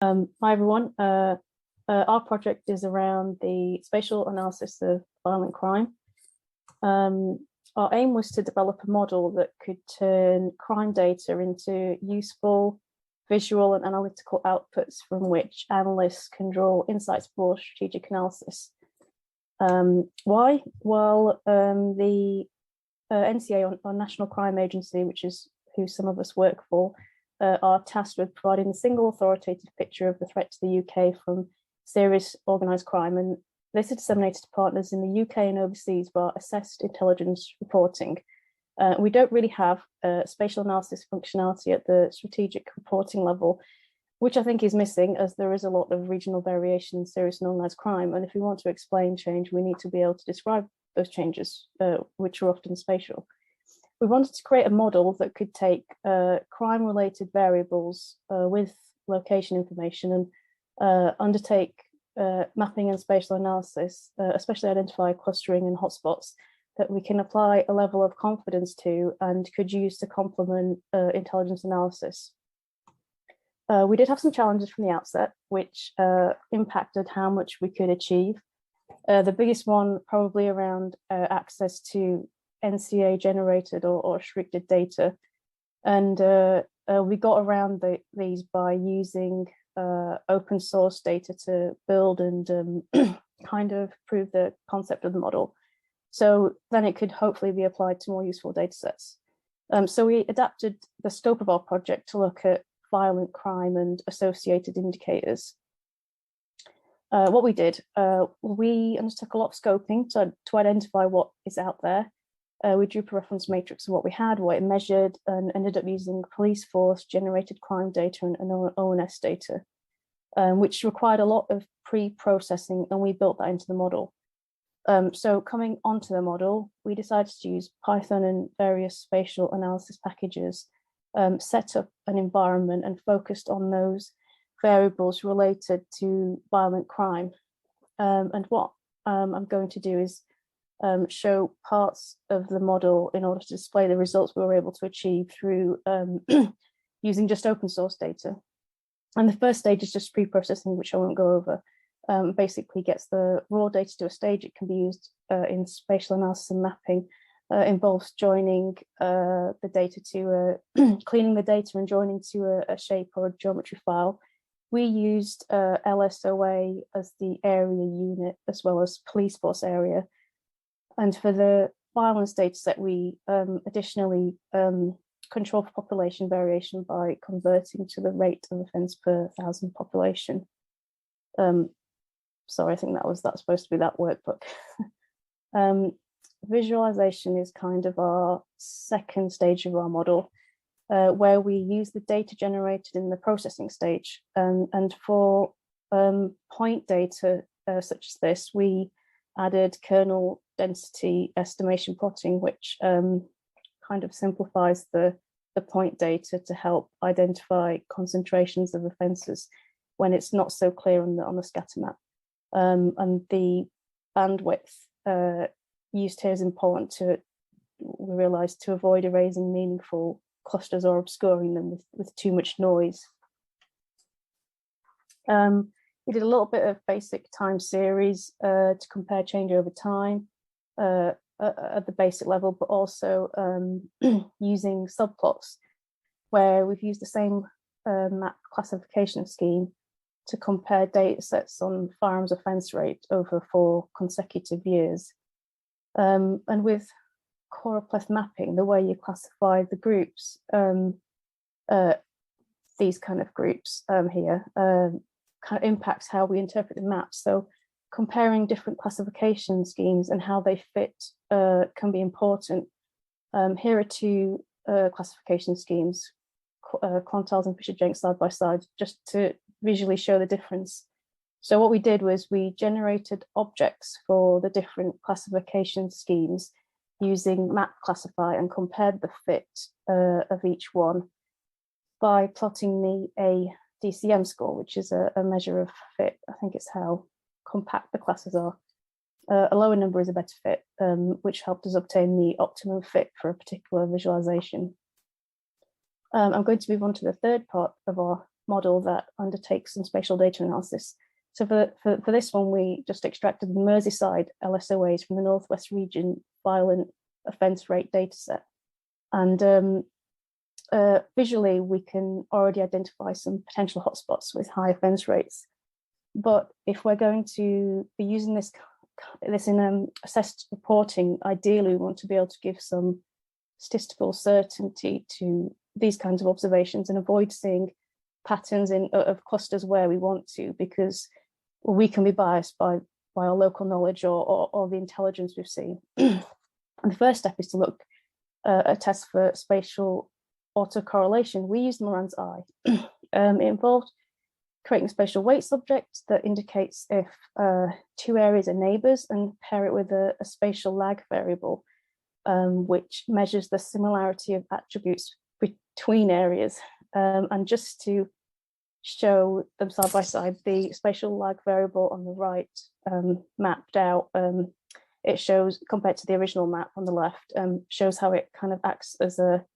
Hi everyone. Our project is around the spatial analysis of violent crime. Our aim was to develop a model that could turn crime data into useful visual and analytical outputs from which analysts can draw insights for strategic analysis. Why? Well, the NCA, our National Crime Agency, which is who some of us work for, are tasked with providing a single authoritative picture of the threat to the UK from serious organised crime, and this is disseminated to partners in the UK and overseas via assessed intelligence reporting. We don't really have spatial analysis functionality at the strategic reporting level, which I think is missing, as there is a lot of regional variation in serious and organised crime, and if we want to explain change, we need to be able to describe those changes, which are often spatial. We wanted to create a model that could take crime-related variables with location information and undertake mapping and spatial analysis, especially identify clustering and hotspots that we can apply a level of confidence to and could use to complement intelligence analysis. We did have some challenges from the outset, which impacted how much we could achieve. The biggest one probably around access to NCA generated or restricted data, and we got around these by using open source data to build and kind of prove the concept of the model, so then it could hopefully be applied to more useful data sets. So we adapted the scope of our project to look at violent crime and associated indicators. What we did, we undertook a lot of scoping to identify what is out there. We drew up a reference matrix of what we had, what it measured, and ended up using police force generated crime data and ONS data, which required a lot of pre-processing, and we built that into the model. So coming onto the model, we decided to use Python and various spatial analysis packages, set up an environment and focused on those variables related to violent crime. And what I'm going to do is show parts of the model in order to display the results we were able to achieve through using just open source data. And the first stage is just pre-processing, which I won't go over. Basically gets the raw data to a stage it can be used in spatial analysis and mapping. Involves joining the data to cleaning the data and joining to a shape or a geometry file. We used LSOA as the area unit as well as police force area. And for the violence data set, we additionally control for population variation by converting to the rate of offence per 1,000 population. Sorry, I think that's supposed to be that workbook. Visualization is kind of our second stage of our model, where we use the data generated in the processing stage. And for point data such as this, we added kernel density estimation plotting, which kind of simplifies the point data to help identify concentrations of offences when it's not so clear on the scatter map. And the bandwidth used here is important we realised, to avoid erasing meaningful clusters or obscuring them with too much noise. We did a little bit of basic time series to compare change over time at the basic level, but also using subplots, where we've used the same map classification scheme to compare data sets on firearms offence rate over 4 consecutive years. And with choropleth mapping, the way you classify the groups, these kind of groups here, kind of impacts how we interpret the maps. So comparing different classification schemes and how they fit can be important. Here are 2 classification schemes, Quantiles and Fisher-Jenks side by side, just to visually show the difference. So what we did was we generated objects for the different classification schemes using Map Classify and compared the fit of each one by plotting the ADCM score, which is a measure of fit. I think it's how compact the classes are. A lower number is a better fit, which helped us obtain the optimum fit for a particular visualization. I'm going to move on to the third part of our model that undertakes some spatial data analysis. So for this one, we just extracted the Merseyside LSOAs from the Northwest Region violent offence rate dataset. And visually, we can already identify some potential hotspots with high offence rates. But if we're going to be using this in assessed reporting, ideally we want to be able to give some statistical certainty to these kinds of observations and avoid seeing patterns of clusters where we want to, because we can be biased by our local knowledge or the intelligence we've seen. And the first step is to look a test for spatial autocorrelation. We used Moran's eye. It involved creating a spatial weight subject that indicates if two areas are neighbors, and pair it with a spatial lag variable, which measures the similarity of attributes between areas. And just to show them side by side, the spatial lag variable on the right, mapped out, it shows, compared to the original map on the left, shows how it kind of acts as a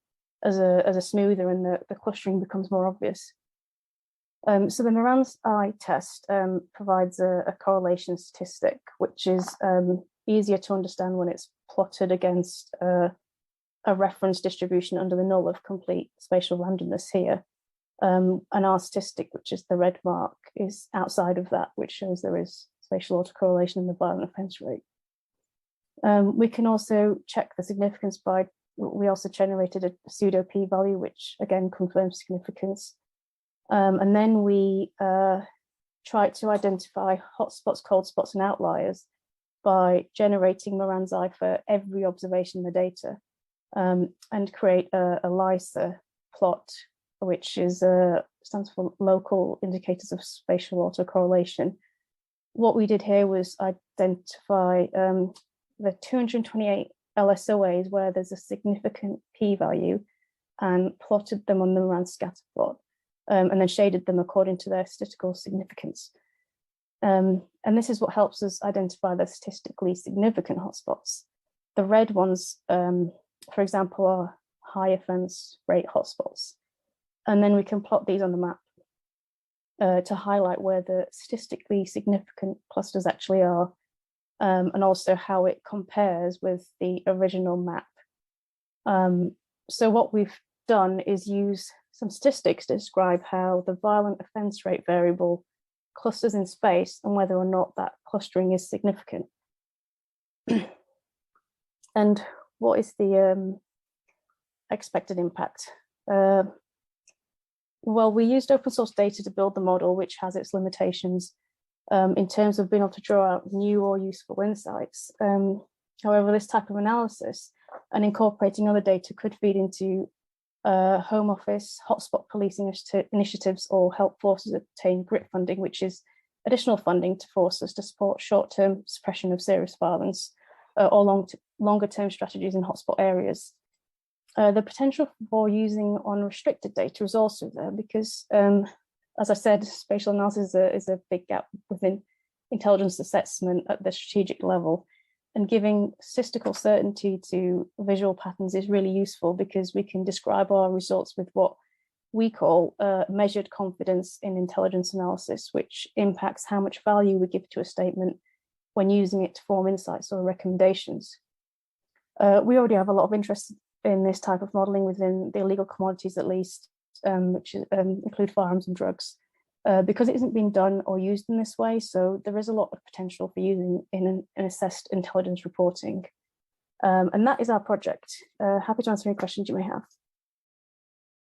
smoother, and the clustering becomes more obvious. So the Moran's eye test provides a correlation statistic, which is easier to understand when it's plotted against a reference distribution under the null of complete spatial randomness here. And our statistic, which is the red mark, is outside of that, which shows there is spatial autocorrelation in the violent offence rate. We can also check the significance by, we also generated a pseudo p-value, which again confirms significance. And then we tried to identify hotspots, cold spots, and outliers by generating Moran's eye for every observation in the data, and create a LISA plot, which is stands for local indicators of spatial autocorrelation. What we did here was identify the 228 LSOAs where there's a significant p-value, and plotted them on the Moran scatter plot. And then shaded them according to their statistical significance. And this is what helps us identify the statistically significant hotspots. The red ones, for example, are high offence rate hotspots. And then we can plot these on the map to highlight where the statistically significant clusters actually are, and also how it compares with the original map. So what we've done is use some statistics to describe how the violent offence rate variable clusters in space and whether or not that clustering is significant. And what is the expected impact? Well, we used open source data to build the model, which has its limitations in terms of being able to draw out new or useful insights. However, this type of analysis and incorporating other data could feed into Home Office, hotspot policing initiatives, or help forces obtain GRIT funding, which is additional funding to force us to support short-term suppression of serious violence or longer-term strategies in hotspot areas. The potential for using unrestricted data is also there because, as I said, spatial analysis is a big gap within intelligence assessment at the strategic level. And giving statistical certainty to visual patterns is really useful because we can describe our results with what we call measured confidence in intelligence analysis, which impacts how much value we give to a statement when using it to form insights or recommendations. We already have a lot of interest in this type of modelling within the illegal commodities, at least, which include firearms and drugs, because it isn't being done or used in this way. So there is a lot of potential for using in an assessed intelligence reporting. And that is our project. Happy to answer any questions you may have.